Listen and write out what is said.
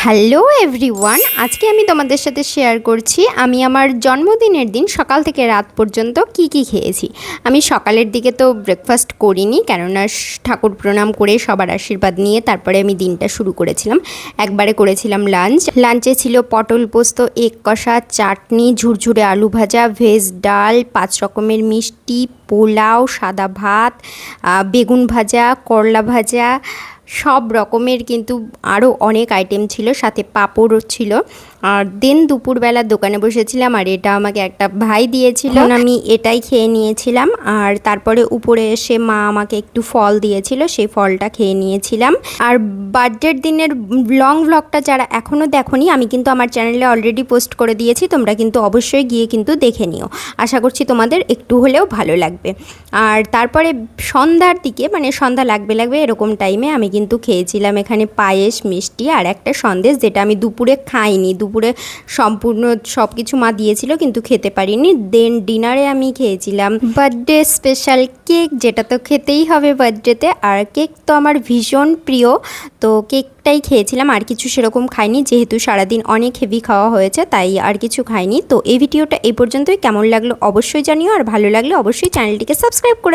Hello everyone, আজকে আমি তোমাদের সাথে শেয়ার করছি আমি আমার জন্মদিনের দিন সকাল থেকে রাত পর্যন্ত কি কি খেয়েছি। আমি সকালের দিকে তো ব্রেকফাস্ট করিনি, কেননা ঠাকুর প্রণাম করে সবার আশীর্বাদ নিয়ে তারপরে আমি দিনটা শুরু করেছিলাম। একবারে করেছিলাম লাঞ্চে ছিল পটল পোস্ত, এগ কষা, চাটনি, ঝুরঝুরে আলু ভাজা, ভেজ ডাল, 5 রকমের মিষ্টি, পোলাও, সাদা ভাত, বেগুন ভাজা, করলা ভাজা, সব রকমের কিন্তু আরও অনেক আইটেম ছিল, সাথে পাঁপড়ও ছিল। আর দেন দুপুরবেলা দোকানে বসেছিলাম, আর এটা আমাকে একটা ভাই দিয়েছিল, আমি এটাই খেয়ে নিয়েছিলাম। আর তারপরে উপরে এসে মা আমাকে একটু ফল দিয়েছিল, সেই ফলটা খেয়ে নিয়েছিলাম। আর বার্থডের দিনের লং ভ্লগটা যারা এখনও দেখোনি, আমি কিন্তু আমার চ্যানেলে অলরেডি পোস্ট করে দিয়েছি, তোমরা কিন্তু অবশ্যই গিয়ে কিন্তু দেখে নিও। আশা করছি তোমাদের একটু হলেও ভালো লাগবে। আর তারপরে সন্ধ্যার দিকে, মানে সন্ধ্যা লাগবে এরকম টাইমে আমি কিন্তু খেয়েছিলাম এখানে পায়েস, মিষ্টি আর একটা সন্দেশ, যেটা আমি দুপুরে খাইনি। দুপুরে সম্পূর্ণ সব কিছু মা দিয়েছিল কিন্তু খেতে পারিনি। দেন ডিনারে আমি খেয়েছিলাম বার্থডে স্পেশাল কেক, যেটা তো খেতেই হবে বার্থডেতে। আর কেক তো আমার ভীষণ প্রিয়, তো কেকটাই খেয়েছিলাম, আর কিছু সেরকম খাইনি, যেহেতু সারাদিন অনেক হেভি খাওয়া হয়েছে তাই আর কিছু খাইনি। তো এই ভিডিওটা এই পর্যন্তই। কেমন লাগলো অবশ্যই জানিও, আর ভালো লাগলে অবশ্যই চ্যানেলটিকে সাবস্ক্রাইব করে